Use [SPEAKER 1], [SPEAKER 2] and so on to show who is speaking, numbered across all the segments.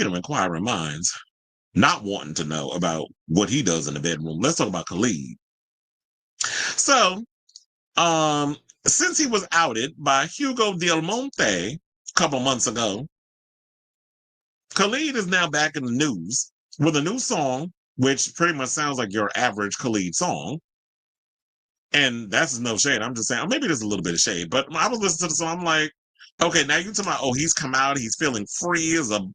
[SPEAKER 1] of inquiring minds not wanting to know about what he does in the bedroom. Let's talk about Khalid. So, um, since he was outed by Hugo Del Monte a couple months ago, Khalid is now back in the news with a new song, which pretty much sounds like your average Khalid song. And that's no shade. I'm just saying, or maybe there's a little bit of shade, but I was listening to the song. I'm like, okay, now you're talking about, oh, he's come out, he's feeling free as a,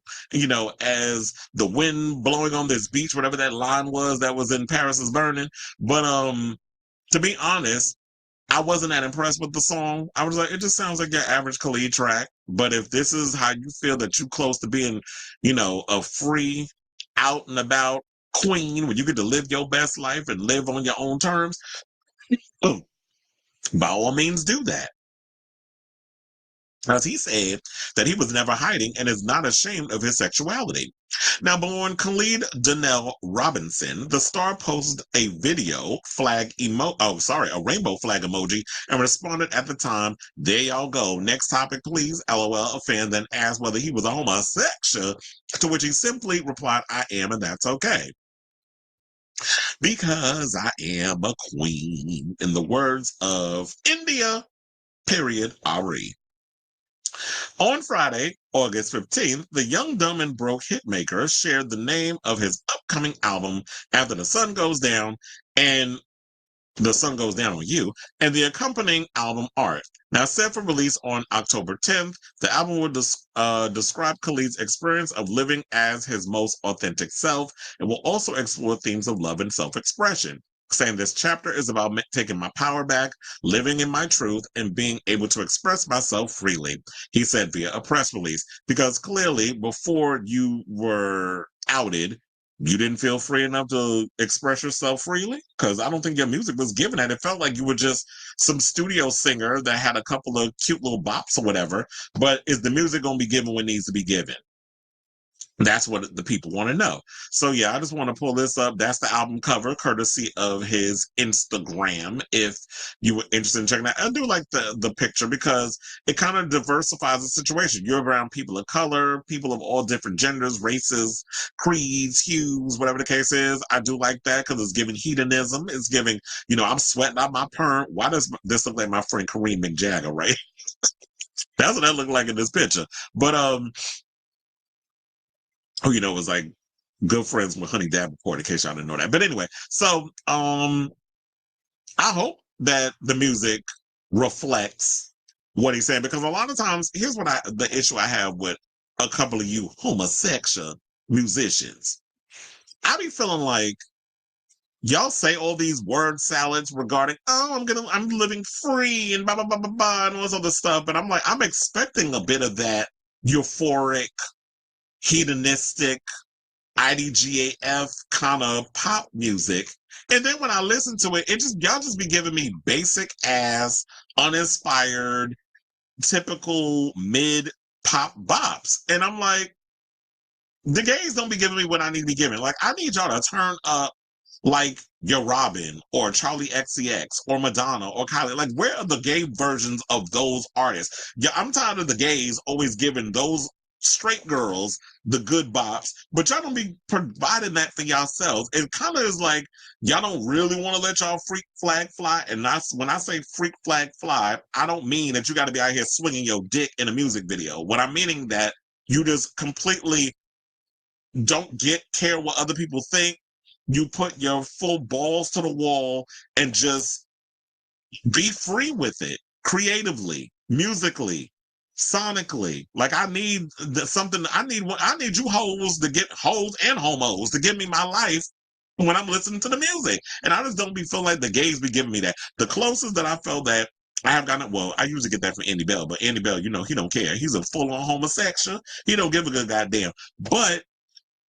[SPEAKER 1] as the wind blowing on this beach, whatever that line was that was in Paris is Burning. But to be honest, I wasn't that impressed with the song. I was like, it just sounds like your average Khalid track. But if this is how you feel that you're close to being, a free, out and about queen, where you get to live your best life and live on your own terms, by all means do that. As he said that he was never hiding and is not ashamed of his sexuality. Now, born Khalid Donnell Robinson, the star posted a video a rainbow flag emoji and responded at the time, "There y'all go. Next topic, please." LOL. A fan then asked whether he was a homosexual, to which he simply replied, "I am, and that's okay. Because I am a queen." In the words of India, period, Ari. On Friday, August 15th, the Young, Dumb, and Broke hitmaker shared the name of his upcoming album, After the Sun Goes Down, and The Sun Goes Down on You, and the accompanying album art. Now, set for release on October 10th, the album will describe Khalid's experience of living as his most authentic self and will also explore themes of love and self-expression, saying this chapter is about taking my power back, living in my truth, and being able to express myself freely, he said via a press release. Because clearly, before you were outed, you didn't feel free enough to express yourself freely? Because I don't think your music was given that. It felt like you were just some studio singer that had a couple of cute little bops or whatever. But is the music going to be given when it needs to be given? That's what the people want to know. So yeah, I just want to pull this up. That's the album cover, courtesy of his Instagram. If you were interested in checking that, I do like the picture because it kind of diversifies the situation. You're around people of color, people of all different genders, races, creeds, hues, whatever the case is. I do like that because it's giving hedonism. It's giving, I'm sweating out my perm. Why does this look like my friend Kareem McJagger, right? That's what that looked like in this picture. But was like good friends with Honey Davenport, in case y'all didn't know that. But anyway, so I hope that the music reflects what he's saying, because a lot of times, here's what the issue I have with a couple of you homosexual musicians. I be feeling like y'all say all these word salads regarding, I'm living free and blah blah blah blah blah and all this other stuff, but I'm like, I'm expecting a bit of that euphoric, hedonistic, IDGAF kind of pop music. And then when I listen to it, y'all just be giving me basic ass, uninspired, typical mid pop bops. And I'm like, the gays don't be giving me what I need to be giving. Like, I need y'all to turn up like your Robin or Charlie XCX or Madonna or Kylie. Like, where are the gay versions of those artists? Yeah, I'm tired of the gays always giving those straight girls the good bops, but y'all don't be providing that for yourselves. It kind of is like y'all don't really want to let y'all freak flag fly. And when I say freak flag fly, I don't mean that you got to be out here swinging your dick in a music video. What I'm meaning that you just completely don't care what other people think. You put your full balls to the wall and just be free with it, creatively, musically, sonically. Like, I need you hoes to get hoes and homos to give me my life when I'm listening to the music. And I just don't be feeling like the gays be giving me that. The closest that I felt that I have gotten, well, I usually get that from Andy Bell, but Andy Bell, he don't care. He's a full-on homosexual. He don't give a good goddamn. But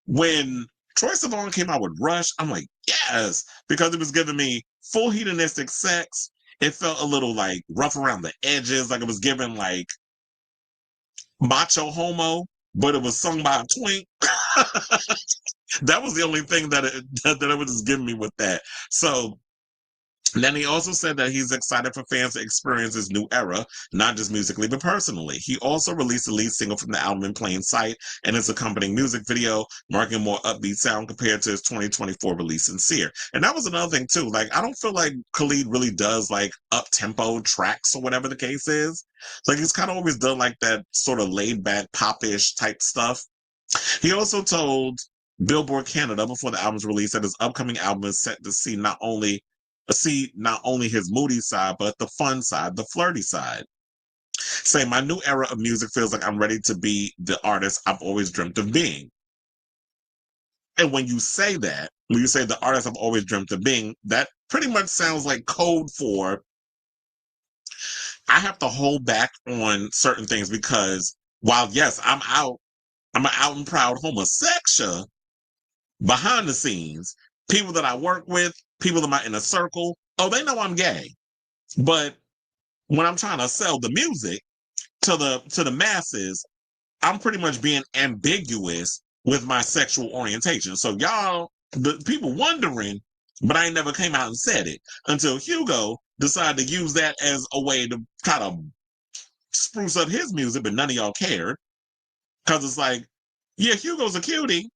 [SPEAKER 1] when Troye Sivan came out with Rush, I'm like, yes, because it was giving me full hedonistic sex. It felt a little like rough around the edges, like it was giving like macho homo, but it was sung by a twink. That was the only thing that it was just giving me with that. So Then he also said that he's excited for fans to experience his new era, not just musically, but personally. He also released the lead single from the album in plain sight and its accompanying music video, marking a more upbeat sound compared to his 2024 release, Sincere. And that was another thing, too. Like, I don't feel like Khalid really does, like, up-tempo tracks or whatever the case is. Like, he's kind of always done, like, that sort of laid-back, pop-ish type stuff. He also told Billboard Canada before the album's release that his upcoming album is set to see not only his moody side, but the fun side, the flirty side. Saying, my new era of music feels like I'm ready to be the artist I've always dreamt of being. And when you say that, when you say the artist I've always dreamt of being, that pretty much sounds like code for I have to hold back on certain things because while yes, I'm an out and proud homosexual behind the scenes. People that I work with, people in my inner circle, oh, they know I'm gay. But when I'm trying to sell the music to the masses, I'm pretty much being ambiguous with my sexual orientation. So y'all, the people wondering, but I ain't never came out and said it until Hugo decided to use that as a way to kind of spruce up his music, but none of y'all cared. Cause it's like, yeah, Hugo's a cutie,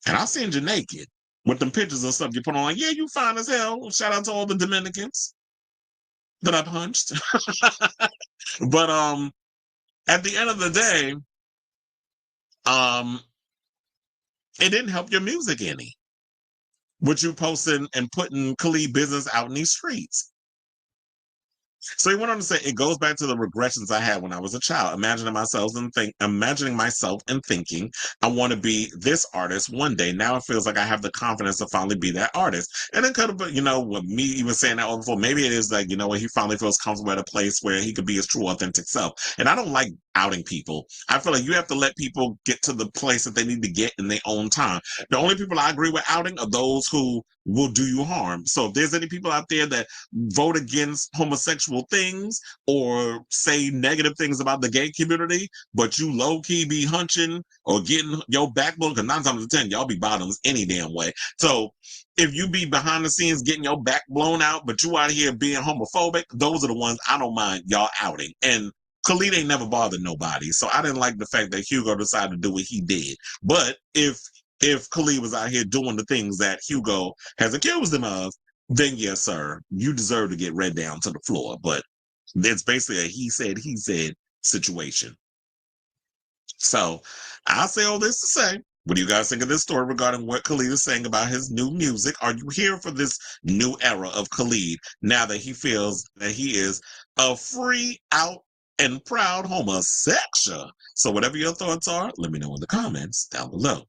[SPEAKER 1] and I seen you naked with them pictures and stuff you put on. Like, yeah, you fine as hell. Shout out to all the Dominicans that I punched. But at the end of the day, um, it didn't help your music any. What you posting and putting Khalid business out in these streets. So he went on to say, it goes back to the regressions I had when I was a child, imagining myself and thinking, I want to be this artist one day. Now it feels like I have the confidence to finally be that artist. And it could have been, with me even saying that before, maybe it is like, he finally feels comfortable at a place where he could be his true authentic self. And I don't like outing people. I feel like you have to let people get to the place that they need to get in their own time. The only people I agree with outing are those who will do you harm. So if there's any people out there that vote against homosexual things or say negative things about the gay community, but you low-key be hunching or getting your backbone, because 9 times out of 10, y'all be bottoms any damn way. So if you be behind the scenes getting your back blown out, but you out here being homophobic, those are the ones I don't mind y'all outing. And Khalid ain't never bothered nobody. So I didn't like the fact that Hugo decided to do what he did. But if Khalid was out here doing the things that Hugo has accused him of, then yes, sir, you deserve to get read down to the floor. But it's basically a he said situation. So I'll say all this to say, what do you guys think of this story regarding what Khalid is saying about his new music? Are you here for this new era of Khalid now that he feels that he is a free, out, and proud homosexual? So whatever your thoughts are, let me know in the comments down below.